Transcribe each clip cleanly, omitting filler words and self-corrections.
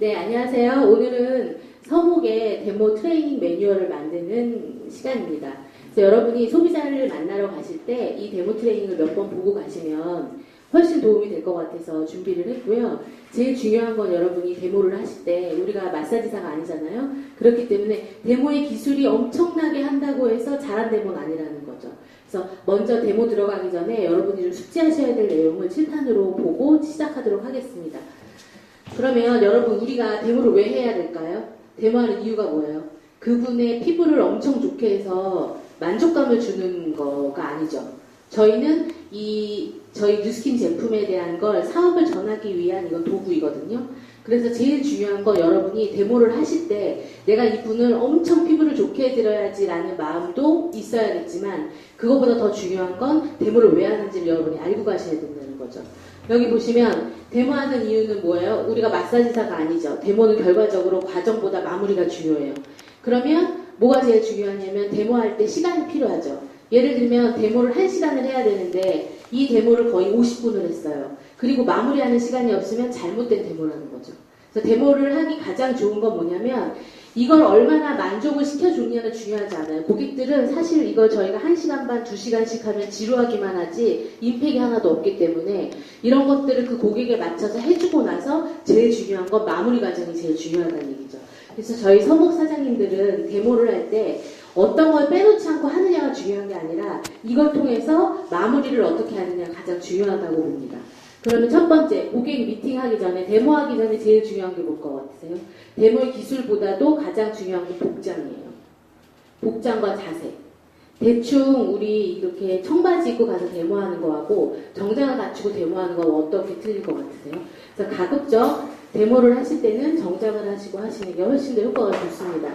네, 안녕하세요. 오늘은 서목의 데모 트레이닝 매뉴얼을 만드는 시간입니다. 그래서 여러분이 소비자를 만나러 가실 때 이 데모 트레이닝을 몇 번 보고 가시면 훨씬 도움이 될 것 같아서 준비를 했고요. 제일 중요한 건 여러분이 데모를 하실 때 우리가 마사지사가 아니잖아요. 그렇기 때문에 데모의 기술이 엄청나게 한다고 해서 잘한 데모는 아니라는 거죠. 그래서 먼저 데모 들어가기 전에 여러분이 좀 숙지하셔야 될 내용을 칠판으로 보고 시작하도록 하겠습니다. 그러면 여러분 우리가 데모를 왜 해야 될까요? 데모하는 이유가 뭐예요? 그분의 피부를 엄청 좋게 해서 만족감을 주는 거가 아니죠. 저희는 저희 뉴스킨 제품에 대한 걸 사업을 전하기 위한 이건 도구이거든요. 그래서 제일 중요한 건 여러분이 데모를 하실 때 내가 이분을 엄청 피부를 좋게 해드려야지라는 마음도 있어야겠지만 그거보다 더 중요한 건 데모를 왜 하는지를 여러분이 알고 가셔야 된다는 거죠. 여기 보시면 데모하는 이유는 뭐예요? 우리가 마사지사가 아니죠. 데모는 결과적으로 과정보다 마무리가 중요해요. 그러면 뭐가 제일 중요하냐면 데모할 때 시간이 필요하죠. 예를 들면 데모를 1시간을 해야 되는데 이 데모를 거의 50분을 했어요. 그리고 마무리하는 시간이 없으면 잘못된 데모라는 거죠. 그래서 데모를 하기 가장 좋은 건 뭐냐면 이걸 얼마나 만족을 시켜줬냐는 중요하지 않아요. 고객들은 사실 이걸 저희가 1시간 반, 2시간씩 하면 지루하기만 하지 임팩이 하나도 없기 때문에 이런 것들을 그 고객에 맞춰서 해주고 나서 제일 중요한 건 마무리 과정이 제일 중요하다는 얘기죠. 그래서 저희 서목 사장님들은 데모를 할 때 어떤 걸 빼놓지 않고 하느냐가 중요한 게 아니라 이걸 통해서 마무리를 어떻게 하느냐가 가장 중요하다고 봅니다. 그러면 첫 번째, 고객 미팅하기 전에, 데모하기 전에 제일 중요한 게 뭘 것 같으세요? 데모의 기술보다도 가장 중요한 게 복장이에요. 복장과 자세. 대충 우리 이렇게 청바지 입고 가서 데모하는 거하고 정장을 갖추고 데모하는 거 어떻게 틀릴 것 같으세요? 그래서 가급적 데모를 하실 때는 정장을 하시고 하시는 게 훨씬 더 효과가 좋습니다.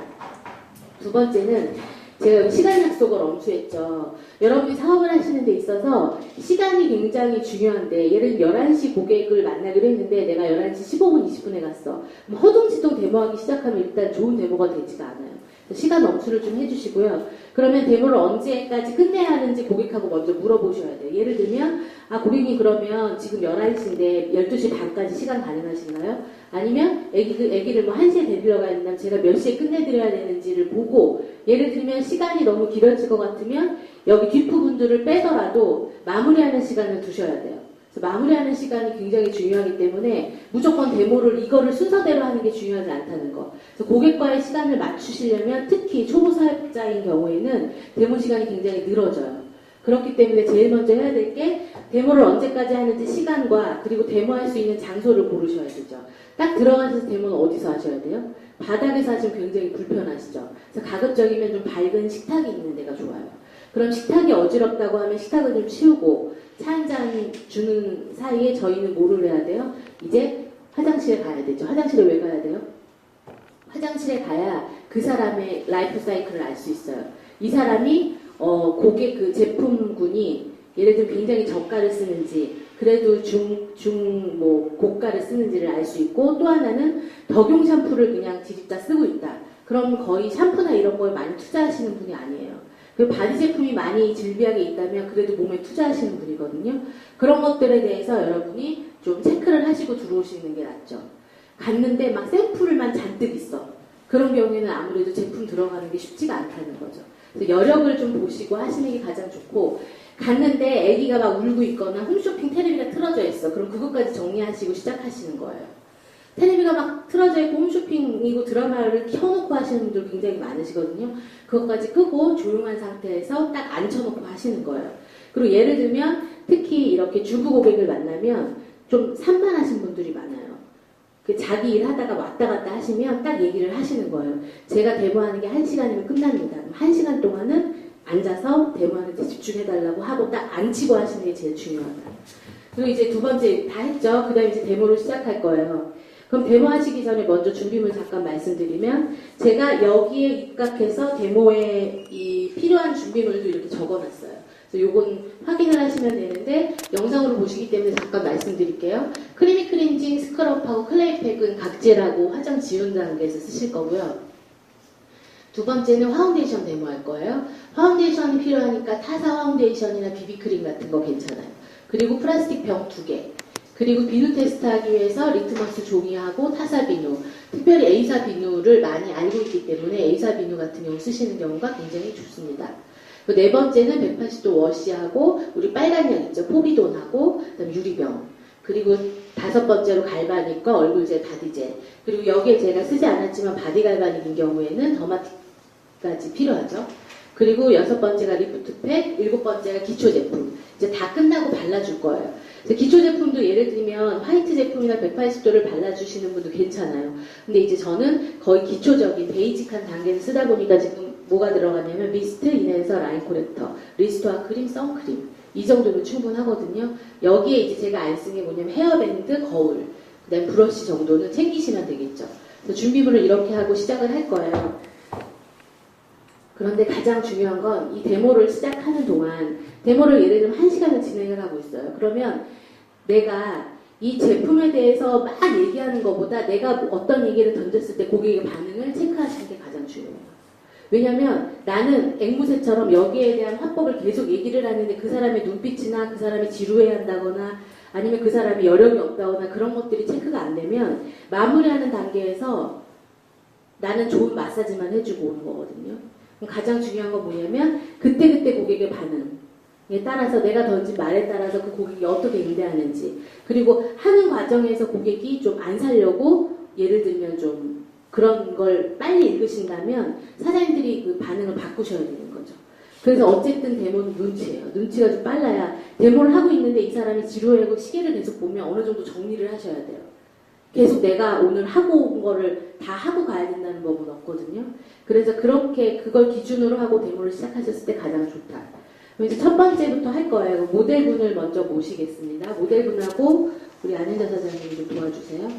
두 번째는 제가 여기 시간 약속을 엄수했죠. 여러분이 사업을 하시는 데 있어서 시간이 굉장히 중요한데 예를 들면 11시 고객을 만나기로 했는데 내가 11시 15분, 20분에 갔어. 허둥지둥 데모하기 시작하면 일단 좋은 데모가 되지가 않아요. 시간 엄수를 좀 해주시고요. 그러면 데모를 언제까지 끝내야 하는지 고객하고 먼저 물어보셔야 돼요. 예를 들면 고객님 그러면 지금 11시인데 12시 반까지 시간 가능하신가요? 아니면 애기를 뭐 1시에 데리러 가야 된다면 제가 몇 시에 끝내드려야 되는지를 보고 예를 들면 시간이 너무 길어질 것 같으면 여기 뒷부분들을 빼더라도 마무리하는 시간을 두셔야 돼요. 그래서 마무리하는 시간이 굉장히 중요하기 때문에 무조건 데모를 이거를 순서대로 하는 게 중요하지 않다는 거. 그래서 고객과의 시간을 맞추시려면 특히 초보 사업자인 경우에는 데모 시간이 굉장히 늘어져요. 그렇기 때문에 제일 먼저 해야 될 게 데모를 언제까지 하는지 시간과 그리고 데모할 수 있는 장소를 고르셔야 되죠. 딱 들어가셔서 데모는 어디서 하셔야 돼요? 바닥에서 하시면 굉장히 불편하시죠. 그래서 가급적이면 좀 밝은 식탁이 있는 데가 좋아요. 그럼 식탁이 어지럽다고 하면 식탁을 좀 치우고 차 한 잔 주는 사이에 저희는 뭐를 해야 돼요? 이제 화장실에 가야 되죠. 화장실에 왜 가야 돼요? 화장실에 가야 그 사람의 라이프 사이클을 알 수 있어요. 이 사람이 고객 그 제품군이 예를 들면 굉장히 저가를 쓰는지 그래도 고가를 쓰는지를 알 수 있고 또 하나는 덕용 샴푸를 그냥 뒤집다 쓰고 있다. 그럼 거의 샴푸나 이런 거에 많이 투자하시는 분이 아니에요. 그 바디 제품이 많이 질비하게 있다면 그래도 몸에 투자하시는 분이거든요. 그런 것들에 대해서 여러분이 좀 체크를 하시고 들어오시는 게 낫죠. 갔는데 막 샘플만 잔뜩 있어. 그런 경우에는 아무래도 제품 들어가는 게 쉽지가 않다는 거죠. 그래서 여력을 좀 보시고 하시는 게 가장 좋고 갔는데 아기가 막 울고 있거나 홈쇼핑 텔레비가 틀어져 있어. 그럼 그것까지 정리하시고 시작하시는 거예요. 텔레비가 막 틀어져 있고 홈쇼핑이고 드라마를 켜놓고 하시는 분들 굉장히 많으시거든요. 그것까지 끄고 조용한 상태에서 딱 앉혀놓고 하시는 거예요. 그리고 예를 들면 특히 이렇게 주부 고객을 만나면 좀 산만하신 분들이 많아요. 자기 일 하다가 왔다 갔다 하시면 딱 얘기를 하시는 거예요. 제가 데모하는 게 1시간이면 끝납니다. 그럼 1시간 동안은 앉아서 데모하는 데 집중해달라고 하고 딱 앉히고 하시는 게 제일 중요하다. 그리고 이제 두 번째 다 했죠. 그 다음에 이제 데모를 시작할 거예요. 그럼 데모하시기 전에 먼저 준비물 잠깐 말씀드리면 제가 여기에 입각해서 데모에 이 필요한 준비물도 이렇게 적어놨어요. 그래서 요건 확인을 하시면 되는데 영상으로 보시기 때문에 잠깐 말씀드릴게요. 크리미 클렌징, 스크럽하고 클레이팩은 각질하고 화장 지운 단계에서 쓰실 거고요. 두 번째는 파운데이션 데모할 거예요. 파운데이션이 필요하니까 타사 파운데이션이나 비비크림 같은 거 괜찮아요. 그리고 플라스틱 병 2개. 그리고 비누 테스트하기 위해서 리트머스 종이하고 타사 비누, 특별히 A사 비누를 많이 알고 있기 때문에 A사 비누 같은 경우 쓰시는 경우가 굉장히 좋습니다. 네 번째는 180도 워시하고 우리 빨간 약 있죠. 포비돈하고 그다음에 유리병. 그리고 다섯 번째로 갈바닉과 얼굴젤, 바디젤. 그리고 여기에 제가 쓰지 않았지만 바디 갈바닉인 경우에는 더마틱까지 필요하죠. 그리고 여섯 번째가 리프트팩, 일곱 번째가 기초 제품. 이제 다 끝나고 발라줄 거예요. 기초 제품도 예를 들면 화이트 제품이나 180도를 발라주시는 분도 괜찮아요. 근데 이제 저는 거의 기초적인 베이직한 단계를 쓰다 보니까 지금 뭐가 들어가냐면 미스트, 이내서 라인 코렉터, 리스토아 크림, 선크림. 이 정도면 충분하거든요. 여기에 이제 제가 안 쓴 게 뭐냐면 헤어밴드, 거울, 그다음 브러쉬 정도는 챙기시면 되겠죠. 그래서 준비물을 이렇게 하고 시작을 할 거예요. 그런데 가장 중요한 건 이 데모를 시작하는 동안 데모를 예를 들면 1시간을 진행을 하고 있어요. 그러면 내가 이 제품에 대해서 막 얘기하는 것보다 내가 어떤 얘기를 던졌을 때 고객의 반응을 체크하시는 게 가장 중요해요. 왜냐면 나는 앵무새처럼 여기에 대한 화법을 계속 얘기를 하는데 그 사람의 눈빛이나 그 사람이 지루해 한다거나 아니면 그 사람이 여력이 없다거나 그런 것들이 체크가 안 되면 마무리하는 단계에서 나는 좋은 마사지만 해주고 오는 거거든요. 가장 중요한 건 뭐냐면 그때그때 고객의 반응에 따라서 내가 던진 말에 따라서 그 고객이 어떻게 응대하는지 그리고 하는 과정에서 고객이 좀 안 살려고 예를 들면 좀 그런 걸 빨리 읽으신다면 사장님들이 그 반응을 바꾸셔야 되는 거죠. 그래서 어쨌든 데모는 눈치예요. 눈치가 좀 빨라야 데모를 하고 있는데 이 사람이 지루해하고 시계를 계속 보면 어느 정도 정리를 하셔야 돼요. 계속 내가 오늘 하고 온 거를 다 하고 가야 된다는 법은 없거든요. 그래서 그렇게 그걸 기준으로 하고 데모를 시작하셨을 때 가장 좋다. 이제 첫 번째부터 할 거예요. 모델분을 먼저 모시겠습니다. 모델분하고 우리 안현자 사장님 좀 도와주세요.